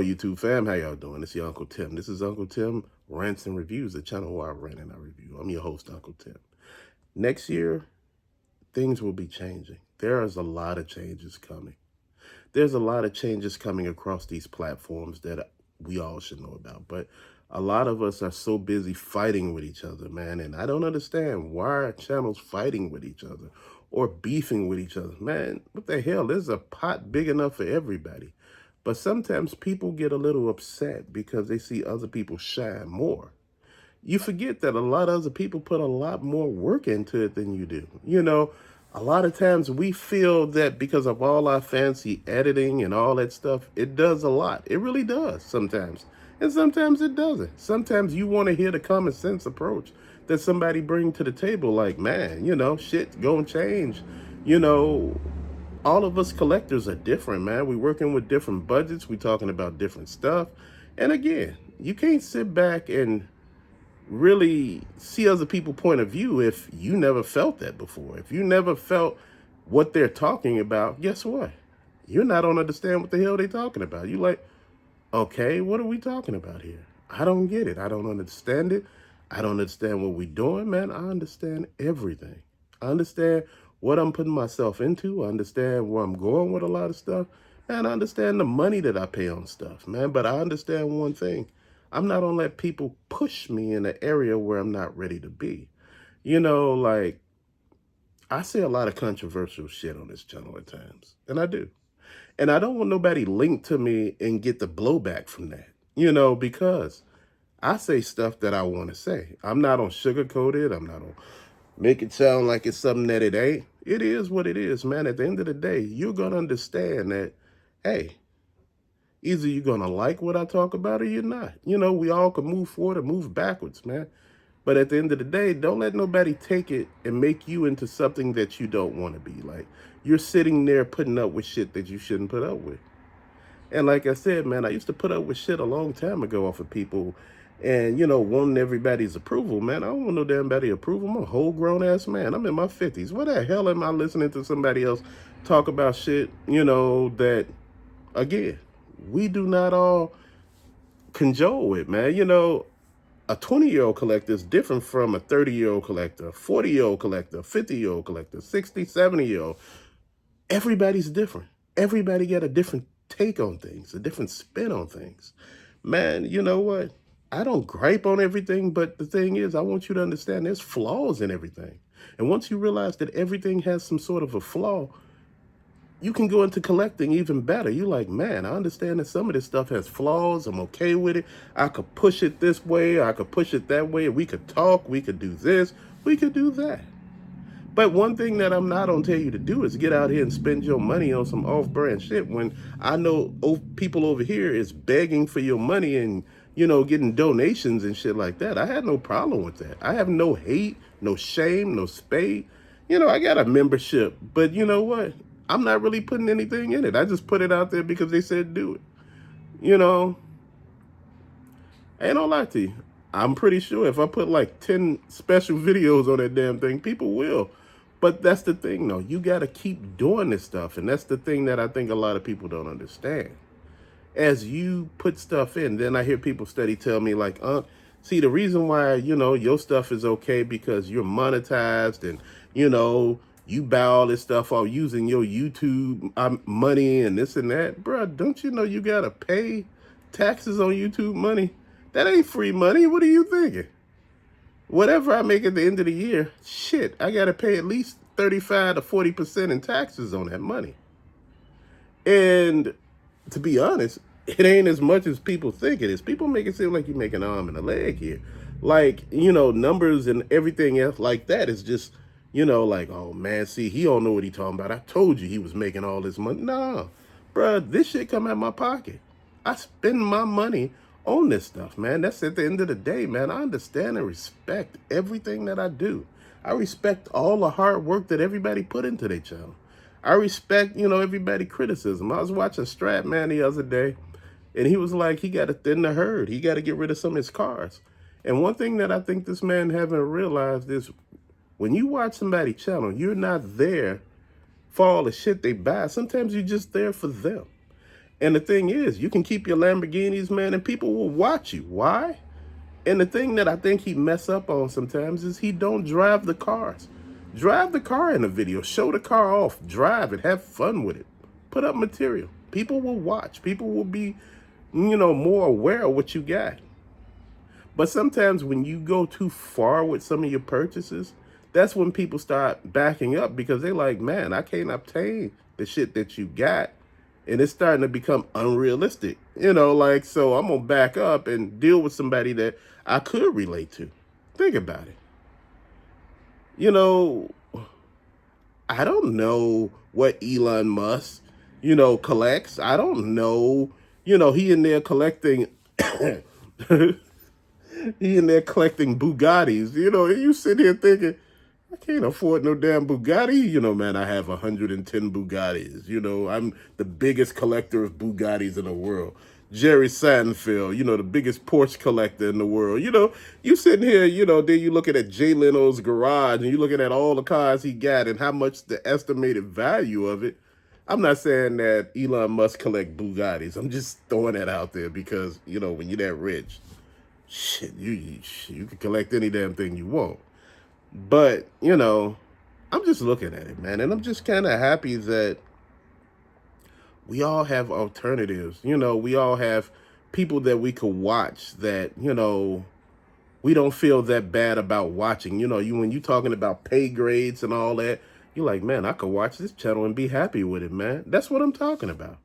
YouTube fam, how y'all doing? It's your Uncle Tim. This is Uncle Tim Rants and Reviews, the channel where I rant and I review. I'm your host, Uncle Tim. Next year, things will be changing. There is a lot of changes coming. There's a lot of changes coming across these platforms that we all should know about. But a lot of us are so busy fighting with each other, man. And I don't understand why are channels fighting with each other or beefing with each other. Man, what the hell? There's a pot big enough for everybody. But sometimes people get a little upset because they see other people shine more. You forget that a lot of other people put a lot more work into it than you do. A lot of times we feel that because of all our fancy editing and all that stuff, it does a lot. It really does sometimes. And sometimes it doesn't. Sometimes you want to hear the common sense approach that somebody bring to the table like, man, shit gonna change. You know, all of us collectors are different, man. We're working with different budgets. We're talking about different stuff. And again, you can't sit back and really see other people's point of view if you never felt that before. If you never felt what they're talking about, guess what? You're not gonna understand what the hell they're talking about. You like, okay, what are we talking about here? I don't get it. I don't understand it. I don't understand what we're doing, man. I understand everything. I understand what I'm putting myself into. I understand where I'm going with a lot of stuff. Man, I understand the money that I pay on stuff, man. But I understand one thing. I'm not gonna let people push me in an area where I'm not ready to be. Like, I say a lot of controversial shit on this channel at times, and I do. And I don't want nobody linked to me and get the blowback from that, because I say stuff that I want to say. I'm not on sugarcoat it. I'm not on make it sound like it's something that it ain't. It is what it is, man. At the end of the day, you're going to understand that, hey, either you're going to like what I talk about or you're not. We all can move forward or move backwards, man. But at the end of the day, don't let nobody take it and make you into something that you don't want to be. Like, you're sitting there putting up with shit that you shouldn't put up with. And like I said, man, I used to put up with shit a long time ago off of people and, wanting everybody's approval, man. I don't want no damn body approval. I'm a whole grown ass man. I'm in my 50s. What the hell am I listening to somebody else talk about shit, that, again, we do not all conjole with, man. A 20-year-old collector is different from a 30-year-old collector, 40-year-old collector, 50-year-old collector, 60, 70-year-old. Everybody's different. Everybody got a different take on things, a different spin on things. Man, you know what? I don't gripe on everything, but the thing is, I want you to understand there's flaws in everything. And once you realize that everything has some sort of a flaw, you can go into collecting even better. You're like, man, I understand that some of this stuff has flaws. I'm okay with it. I could push it this way. I could push it that way. We could talk. We could do this. We could do that. But one thing that I'm not going to tell you to do is get out here and spend your money on some off-brand shit when I know people over here is begging for your money and, getting donations and shit like that. I had no problem with that. I have no hate, no shame, no spade. I got a membership, but you know what? I'm not really putting anything in it. I just put it out there because they said do it. I ain't gonna lie to you. I'm pretty sure if I put like 10 special videos on that damn thing, people will. But that's the thing, though. You got to keep doing this stuff. And that's the thing that I think a lot of people don't understand. As you put stuff in, then I hear people steady tell me like, see, the reason why, your stuff is okay because you're monetized and, you buy all this stuff off using your YouTube money and this and that. Bruh, don't you know you got to pay taxes on YouTube money? That ain't free money. What are you thinking? Whatever I make at the end of the year, shit, I got to pay at least 35 to 40% in taxes on that money. And to be honest, it ain't as much as people think it is. People make it seem like you make an arm and a leg here. Like, numbers and everything else like that is just, like, oh man, see, he don't know what he talking about. I told you he was making all this money. Nah, bruh, this shit come out my pocket. I spend my money on this stuff, man. That's at the end of the day, man. I understand and respect everything that I do. I respect all the hard work that everybody put into their channel. I respect, everybody criticism. I was watching Strat Man the other day, and he was like, he got to thin the herd. He got to get rid of some of his cars. And one thing that I think this man haven't realized is when you watch somebody's channel, you're not there for all the shit they buy. Sometimes you're just there for them. And the thing is, you can keep your Lamborghinis, man, and people will watch you. Why? And the thing that I think he mess up on sometimes is he don't drive the cars. Drive the car in the video. Show the car off. Drive it. Have fun with it. Put up material. People will watch. People will be, more aware of what you got. But sometimes when you go too far with some of your purchases, that's when people start backing up because they're like, man, I can't obtain the shit that you got. And it's starting to become unrealistic. So I'm going to back up and deal with somebody that I could relate to. Think about it. You know, I don't know what Elon Musk, collects. I don't know, he in there collecting he in there collecting Bugattis. You sit here thinking, I can't afford no damn Bugatti. Man, I have 110 Bugattis. I'm the biggest collector of Bugattis in the world. Jerry Seinfeld, the biggest Porsche collector in the world. You sitting here, then you looking at Jay Leno's garage and you looking at all the cars he got and how much the estimated value of it. I'm not saying that Elon Musk collect Bugattis. I'm just throwing that out there because, when you're that rich, shit, you can collect any damn thing you want. But, I'm just looking at it, man. And I'm just kind of happy that we all have alternatives. We all have people that we could watch that, we don't feel that bad about watching. When you talking about pay grades and all that, you're like, man, I could watch this channel and be happy with it, man. That's what I'm talking about.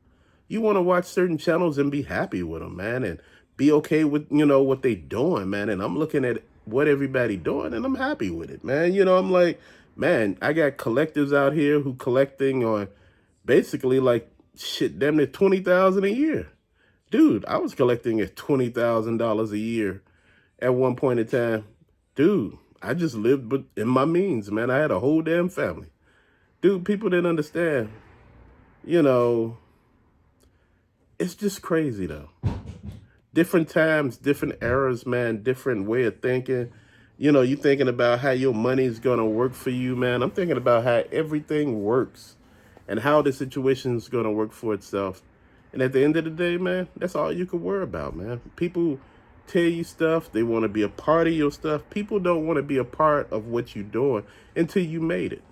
You want to watch certain channels and be happy with them, man, and be okay with, what they doing, man. And I'm looking at what everybody doing and I'm happy with it, man. I'm like, man, I got collectors out here who collecting on basically like shit, damn near 20,000 a year. Dude, I was collecting at $20,000 a year at one point in time. Dude, I just lived in my means, man. I had a whole damn family. Dude, people didn't understand. It's just crazy though. Different times, different eras, man, different way of thinking. You thinking about how your money's gonna work for you, man. I'm thinking about how everything works and how the situation's gonna work for itself. And at the end of the day, man, that's all you can worry about, man. People tell you stuff, they want to be a part of your stuff. People don't want to be a part of what you're doing until you made it.